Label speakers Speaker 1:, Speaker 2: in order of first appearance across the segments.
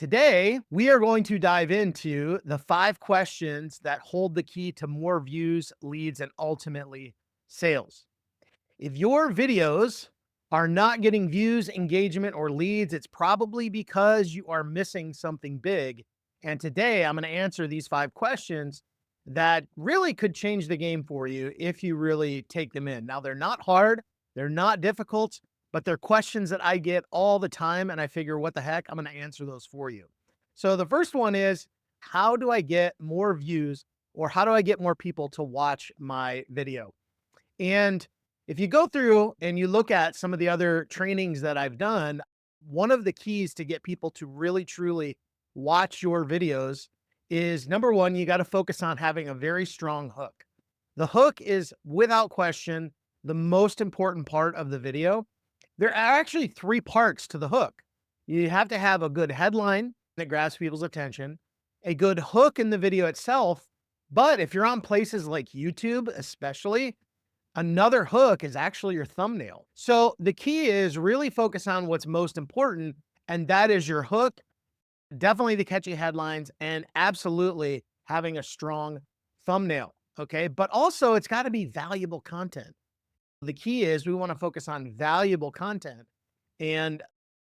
Speaker 1: Today, we are going to dive into the 5 questions that hold the key to more views, leads, and ultimately sales. If your videos are not getting views, engagement, or leads, it's probably because you are missing something big. And today, I'm going to answer these 5 questions that really could change the game for you if you really take them in. Now, they're not hard, they're not difficult, but they're questions that I get all the time. And I figure, what the heck? I'm going to answer those for you. So, the first one is, how do I get more views, or how do I get more people to watch my video? And if you go through and you look at some of the other trainings that I've done, one of the keys to get people to really truly watch your videos is, number one, you got to focus on having a very strong hook. The hook is, without question, the most important part of the video. There are actually 3 parts to the hook. You have to have a good headline that grabs people's attention, a good hook in the video itself. But if you're on places like YouTube, especially, another hook is actually your thumbnail. So the key is really focus on what's most important, and that is your hook, definitely the catchy headlines, and absolutely having a strong thumbnail. Okay. But also, it's got to be valuable content. The key is we want to focus on valuable content, and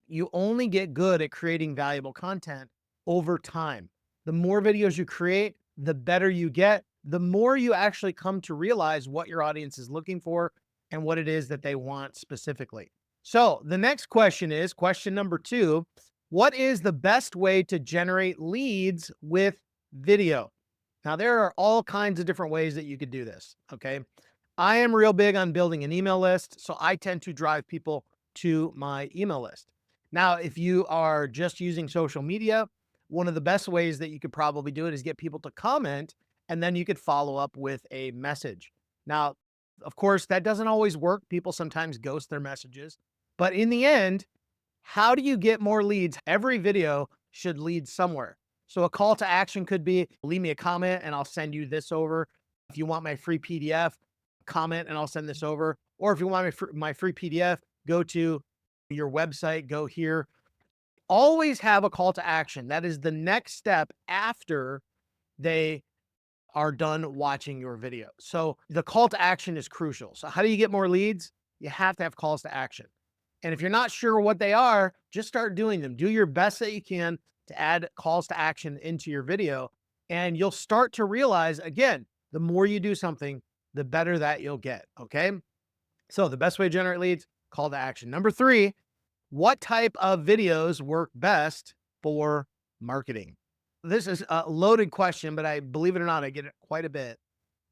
Speaker 1: you only get good at creating valuable content over time. The more videos you create, the better you get, the more you actually come to realize what your audience is looking for and what it is that they want specifically. So the next question is question number 2. What is the best way to generate leads with video? Now, there are all kinds of different ways that you could do this. Okay. I am real big on building an email list, so I tend to drive people to my email list. Now, if you are just using social media, one of the best ways that you could probably do it is get people to comment, and then you could follow up with a message. Now, of course, that doesn't always work. People sometimes ghost their messages. But in the end, how do you get more leads? Every video should lead somewhere. So a call to action could be, leave me a comment and I'll send you this over. If you want my free PDF, comment and I'll send this over. Or if you want my free PDF, go to your website, go here. Always have a call to action. That is the next step after they are done watching your video. So the call to action is crucial. So how do you get more leads? You have to have calls to action. And if you're not sure what they are, just start doing them. Do your best that you can to add calls to action into your video. And you'll start to realize, again, the more you do something, the better that you'll get. Okay. So the best way to generate leads, call to action. Number 3, what type of videos work best for marketing? This is a loaded question, but I believe it or not, I get it quite a bit.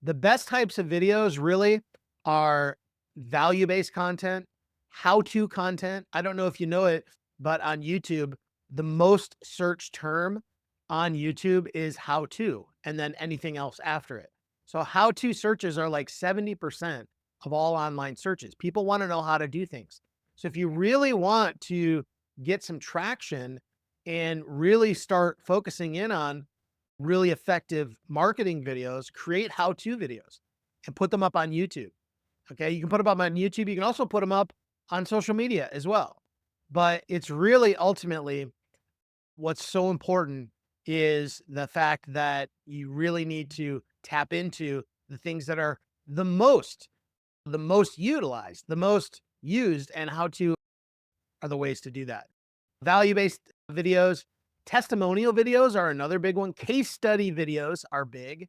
Speaker 1: The best types of videos really are value-based content, how-to content. I don't know if you know it, but on YouTube, the most searched term on YouTube is how to, and then anything else after it. So how-to searches are like 70% of all online searches. People want to know how to do things. So if you really want to get some traction and really start focusing in on really effective marketing videos, create how-to videos and put them up on YouTube. Okay. You can put them up on YouTube. You can also put them up on social media as well. But it's really ultimately what's so important is the fact that you really need to tap into the things that are the most utilized, the most used, and how to are the ways to do that. Value-based videos, testimonial videos are another big one. Case study videos are big.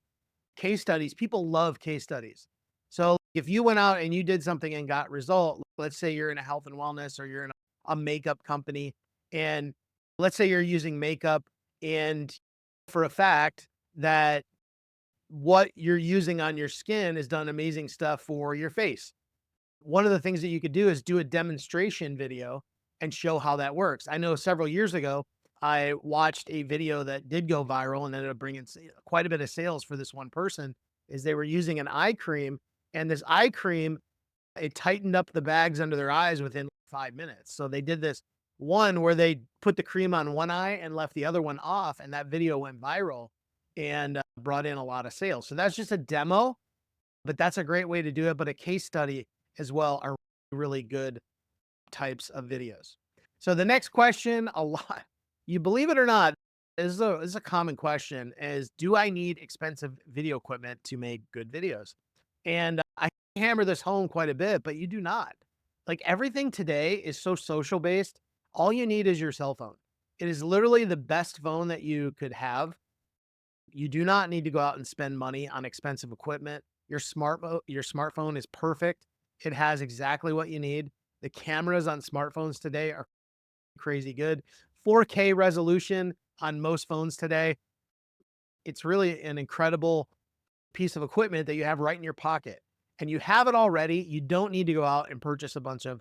Speaker 1: Case studies, people love case studies. So if you went out and you did something and got result, let's say you're in a health and wellness or you're in a makeup company, and let's say you're using makeup, and for a fact that what you're using on your skin has done amazing stuff for your face. One of the things that you could do is do a demonstration video and show how that works. I know several years ago, I watched a video that did go viral and ended up bringing quite a bit of sales for this one person. Is they were using an eye cream, and this eye cream, it tightened up the bags under their eyes within 5 minutes. So they did this one where they put the cream on one eye and left the other one off, and that video went viral and brought in a lot of sales. So that's just a demo, but that's a great way to do it. But a case study as well are really good types of videos. So the next question, You believe it or not, this is a common question is, do I need expensive video equipment to make good videos? And I hammer this home quite a bit, but you do not. Like everything today is so social based. All you need is your cell phone. It is literally the best phone that you could have. You do not need to go out and spend money on expensive equipment. Your smartphone is perfect. It has exactly what you need. The cameras on smartphones today are crazy good. 4K resolution on most phones today. It's really an incredible piece of equipment that you have right in your pocket. And you have it already. You don't need to go out and purchase a bunch of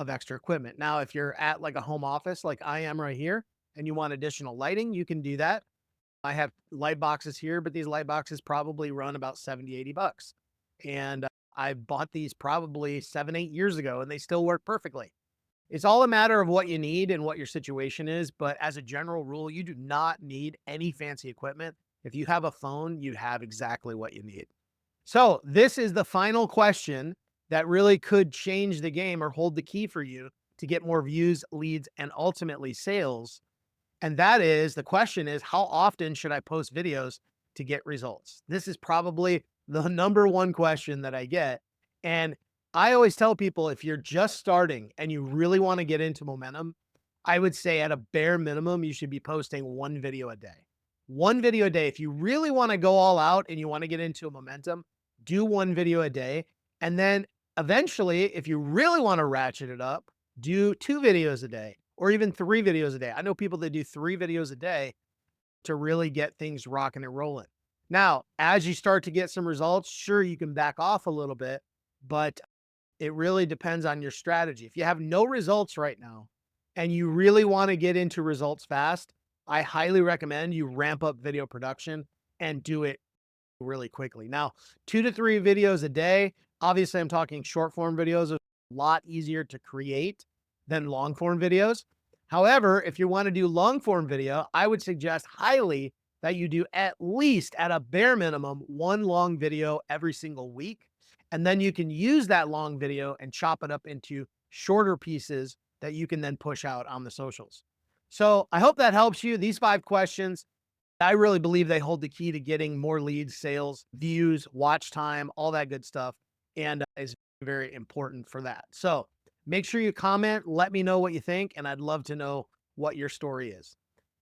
Speaker 1: extra equipment. Now, if you're at like a home office like I am right here and you want additional lighting, you can do that. I have light boxes here, but these light boxes probably run about 70, $80. And I bought these probably 7, 8 years ago and they still work perfectly. It's all a matter of what you need and what your situation is. But as a general rule, you do not need any fancy equipment. If you have a phone, you have exactly what you need. So, this is the final question that really could change the game or hold the key for you to get more views, leads, and ultimately sales. And that is the question is, how often should I post videos to get results? This is probably the number one question that I get. And I always tell people if you're just starting and you really want to get into momentum, I would say at a bare minimum, you should be posting one video a day. One video a day. If you really want to go all out and you want to get into a momentum, do one video a day. And then eventually, if you really want to ratchet it up, do 2 videos a day or even 3 videos a day. I know people that do 3 videos a day to really get things rocking and rolling. Now, as you start to get some results, sure, you can back off a little bit, but it really depends on your strategy. If you have no results right now and you really want to get into results fast, I highly recommend you ramp up video production and do it really quickly. Now, 2 to 3 videos a day. Obviously, I'm talking short form videos are a lot easier to create than long form videos. However, if you want to do long form video, I would suggest highly that you do at least at a bare minimum one long video every single week. And then you can use that long video and chop it up into shorter pieces that you can then push out on the socials. So I hope that helps you. These 5 questions, I really believe they hold the key to getting more leads, sales, views, watch time, all that good stuff, and is very important for that. So make sure you comment, let me know what you think, and I'd love to know what your story is.